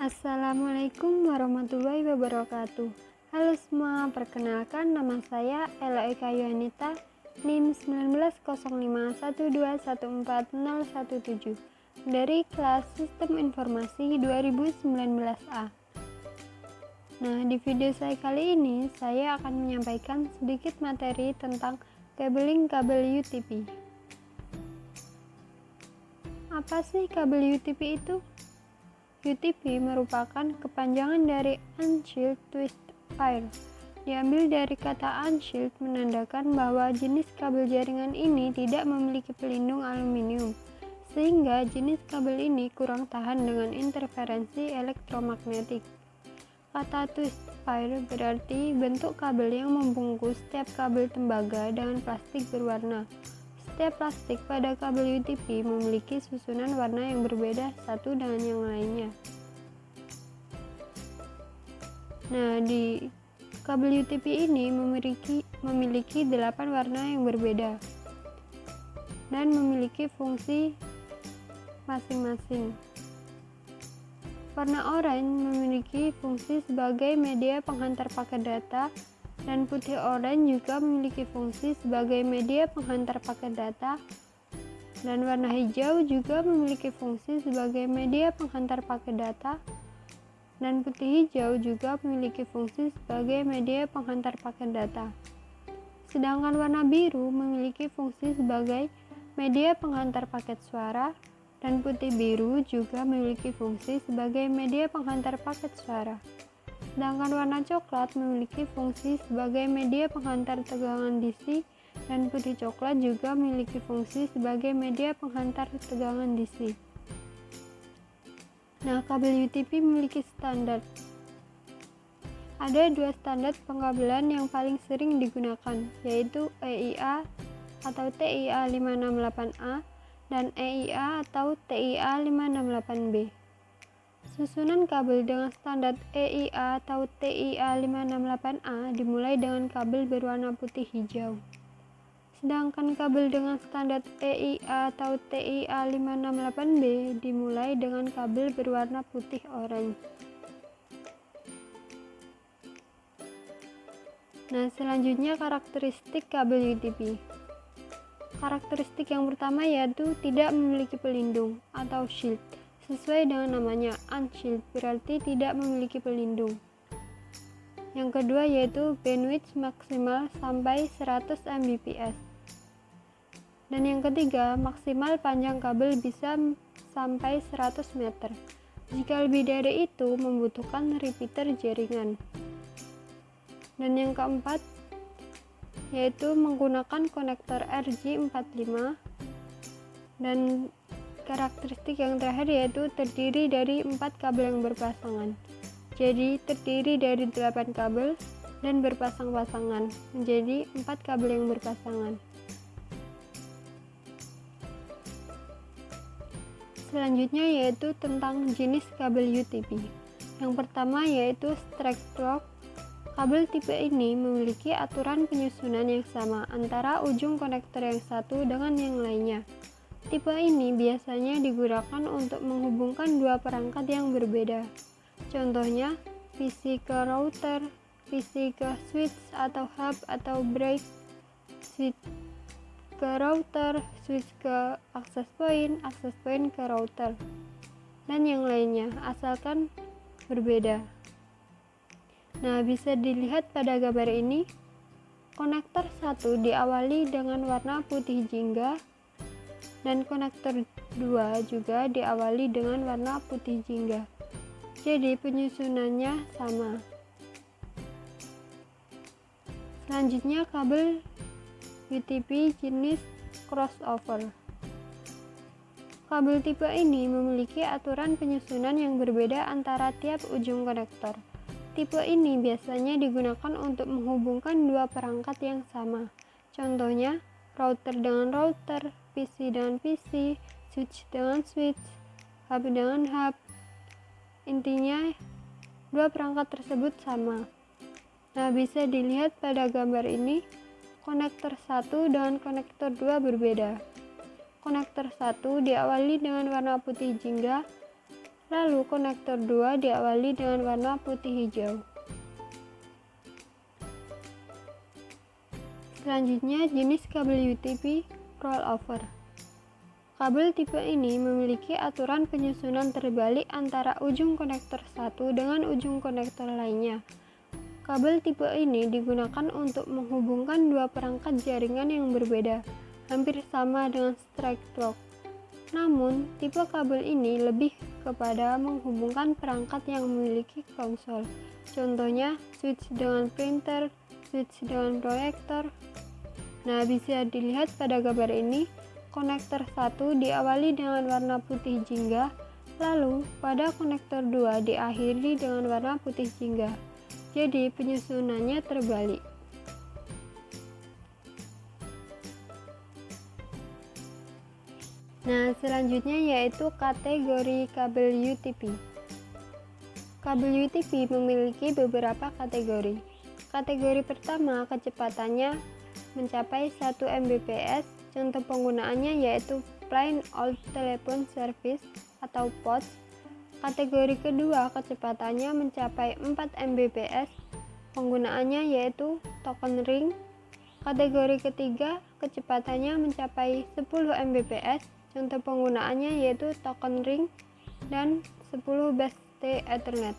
Assalamualaikum warahmatullahi wabarakatuh. Halo semua, perkenalkan nama saya Ella Eka Yohanita, NIM 190512140017 dari kelas Sistem Informasi 2019A. Nah, di video saya kali ini saya akan menyampaikan sedikit materi tentang kabeling kabel UTP. Apa sih kabel UTP itu? UTP merupakan kepanjangan dari Unshielded Twisted Pair. Diambil dari kata unshielded menandakan bahwa jenis kabel jaringan ini tidak memiliki pelindung aluminium, sehingga jenis kabel ini kurang tahan dengan interferensi elektromagnetik. Kata twisted pair berarti bentuk kabel yang membungkus setiap kabel tembaga dengan plastik berwarna. Setiap plastik pada kabel UTP memiliki susunan warna yang berbeda satu dengan yang lainnya. Nah, di kabel UTP ini memiliki 8 warna yang berbeda dan memiliki fungsi masing-masing. Warna oranye memiliki fungsi sebagai media penghantar paket data, dan putih oranye juga memiliki fungsi sebagai media penghantar paket data, dan warna hijau juga memiliki fungsi sebagai media penghantar paket data, dan putih hijau juga memiliki fungsi sebagai media penghantar paket data. Sedangkan warna biru memiliki fungsi sebagai media penghantar paket suara, dan putih biru juga memiliki fungsi sebagai media penghantar paket suara. Sedangkan warna coklat memiliki fungsi sebagai media penghantar tegangan DC, dan putih coklat juga memiliki fungsi sebagai media penghantar tegangan DC. Nah, kabel UTP memiliki standar. Ada 2 standar pengkabelan yang paling sering digunakan, yaitu EIA atau TIA 568A dan EIA atau TIA 568B. Susunan kabel dengan standar EIA atau TIA 568A dimulai dengan kabel berwarna putih hijau. Sedangkan kabel dengan standar EIA atau TIA 568B dimulai dengan kabel berwarna putih oranye. Nah, selanjutnya karakteristik kabel UTP. Karakteristik yang pertama yaitu tidak memiliki pelindung atau shield. Sesuai dengan namanya, unshielded berarti tidak memiliki pelindung. Yang kedua yaitu bandwidth maksimal sampai 100 Mbps. Dan yang ketiga, maksimal panjang kabel bisa sampai 100 meter. Jika lebih dari itu, membutuhkan repeater jaringan. Dan yang keempat yaitu menggunakan konektor RJ45, dan karakteristik yang terakhir yaitu terdiri dari 4 kabel yang berpasangan. Jadi terdiri dari 8 kabel dan berpasang-pasangan, menjadi 4 kabel yang berpasangan. Selanjutnya yaitu tentang jenis kabel UTP. Yang pertama yaitu straight rope. Kabel tipe ini memiliki aturan penyusunan yang sama antara ujung konektor yang satu dengan yang lainnya. Tipe ini biasanya digunakan untuk menghubungkan 2 perangkat yang berbeda. Contohnya, PC ke router, PC ke switch atau hub atau break, switch ke router, switch ke access point ke router, dan yang lainnya, asalkan berbeda. Nah, bisa dilihat pada gambar ini, konektor 1 diawali dengan warna putih jingga, dan konektor 2 juga diawali dengan warna putih jingga. Jadi penyusunannya sama. Selanjutnya kabel UTP jenis crossover. Kabel tipe ini memiliki aturan penyusunan yang berbeda antara tiap ujung konektor. Tipe ini biasanya digunakan untuk menghubungkan 2 perangkat yang sama. Contohnya, router dengan router, PC dengan PC, switch dengan switch, hub dengan hub. Intinya, 2 perangkat tersebut sama. Nah, bisa dilihat pada gambar ini, konektor 1 dengan konektor 2 berbeda. Konektor 1 diawali dengan warna putih jingga, Lalu konektor 2 diawali dengan warna putih hijau. Selanjutnya jenis kabel UTP rollover. Kabel tipe ini memiliki aturan penyusunan terbalik antara ujung konektor satu dengan ujung konektor lainnya. Kabel tipe ini digunakan untuk menghubungkan dua perangkat jaringan yang berbeda, hampir sama dengan strike plug. Namun, tipe kabel ini lebih kepada menghubungkan perangkat yang memiliki konsol. Contohnya, switch dengan printer, switch dengan proyektor. Nah, bisa dilihat pada gambar ini, konektor 1 diawali dengan warna putih jingga, lalu pada konektor 2 diakhiri dengan warna putih jingga. Jadi, penyusunannya terbalik. Nah, selanjutnya yaitu kategori kabel UTP. Kabel UTP memiliki beberapa kategori. Kategori pertama, kecepatannya mencapai 1 Mbps. Contoh penggunaannya yaitu Plain Old Telephone Service atau POTS. Kategori kedua, kecepatannya mencapai 4 Mbps. Penggunaannya yaitu token ring. Kategori ketiga, kecepatannya mencapai 10 Mbps. Contoh penggunaannya yaitu token ring dan 10 BST Ethernet.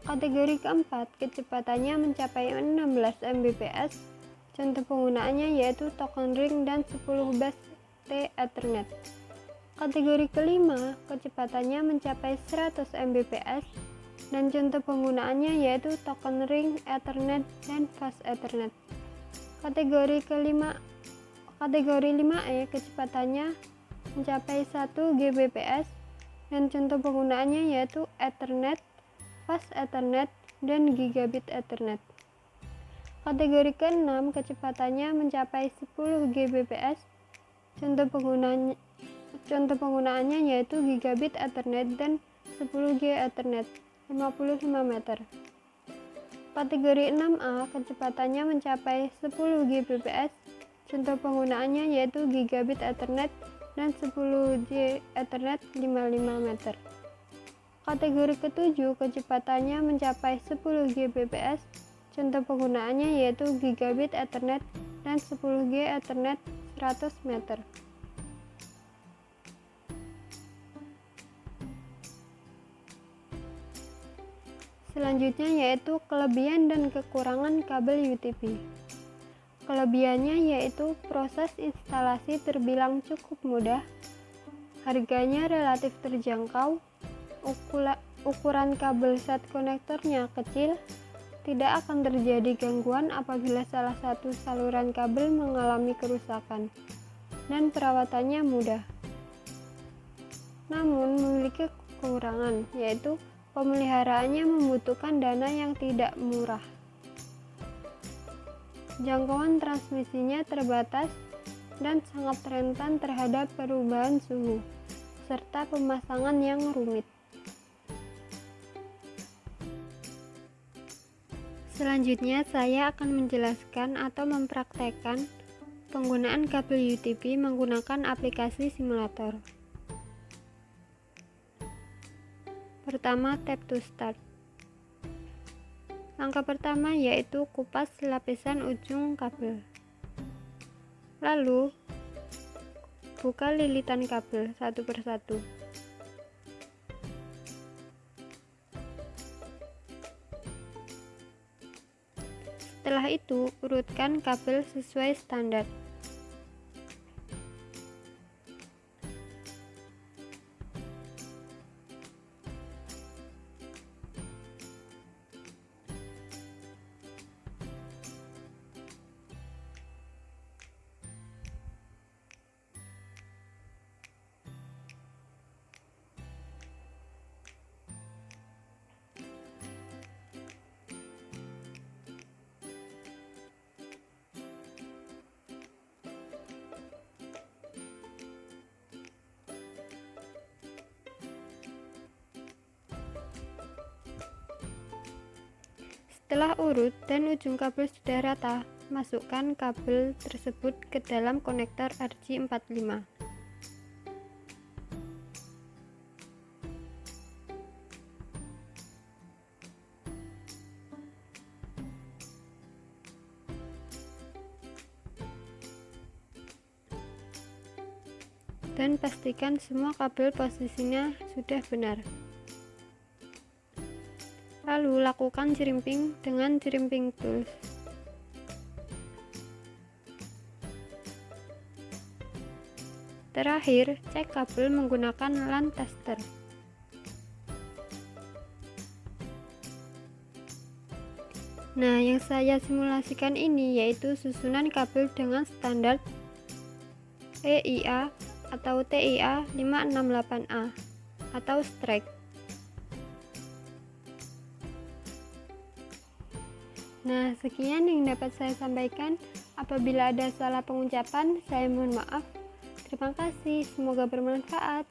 Kategori keempat, kecepatannya mencapai 16 Mbps. Contoh penggunaannya yaitu token ring dan 10 BST Ethernet. Kategori kelima, kecepatannya mencapai 100 Mbps dan contoh penggunaannya yaitu token ring, Ethernet, dan fast Ethernet. Kategori 5E, kecepatannya mencapai 1 Gbps dan contoh penggunaannya yaitu Ethernet, fast Ethernet, dan Gigabit Ethernet. Kategori ke-6, kecepatannya mencapai 10 Gbps. Contoh penggunaannya yaitu Gigabit Ethernet dan 10G Ethernet 55 meter. Kategori 6A, kecepatannya mencapai 10 Gbps. Contoh penggunaannya yaitu Gigabit Ethernet dan 10G Ethernet 55 meter. Kategori ke-7, kecepatannya mencapai 10 Gbps. Contoh penggunaannya yaitu Gigabit Ethernet dan 10G Ethernet 100 meter. Selanjutnya yaitu kelebihan dan kekurangan kabel UTP. Kelebihannya yaitu proses instalasi terbilang cukup mudah, harganya relatif terjangkau, ukuran kabel set konektornya kecil, tidak akan terjadi gangguan apabila salah satu saluran kabel mengalami kerusakan, dan perawatannya mudah. Namun memiliki kekurangan, yaitu pemeliharaannya membutuhkan dana yang tidak murah. Jangkauan transmisinya terbatas dan sangat rentan terhadap perubahan suhu, serta pemasangan yang rumit. Selanjutnya, saya akan menjelaskan atau mempraktekkan penggunaan kabel UTP menggunakan aplikasi simulator. Pertama, tap to start. Langkah pertama yaitu kupas lapisan ujung kabel. Lalu, buka lilitan kabel satu persatu. Setelah itu, urutkan kabel sesuai standar. Setelah urut dan ujung kabel sudah rata, masukkan kabel tersebut ke dalam konektor RJ45. 。dan pastikan semua kabel posisinya sudah benar. Lalu lakukan jerimping dengan jerimping tools. Terakhir, cek kabel menggunakan LAN tester. Nah, yang saya simulasikan ini yaitu susunan kabel dengan standar EIA atau TIA 568A atau strike. Nah, sekian yang dapat saya sampaikan. Apabila ada salah pengucapan, saya mohon maaf. Terima kasih, semoga bermanfaat.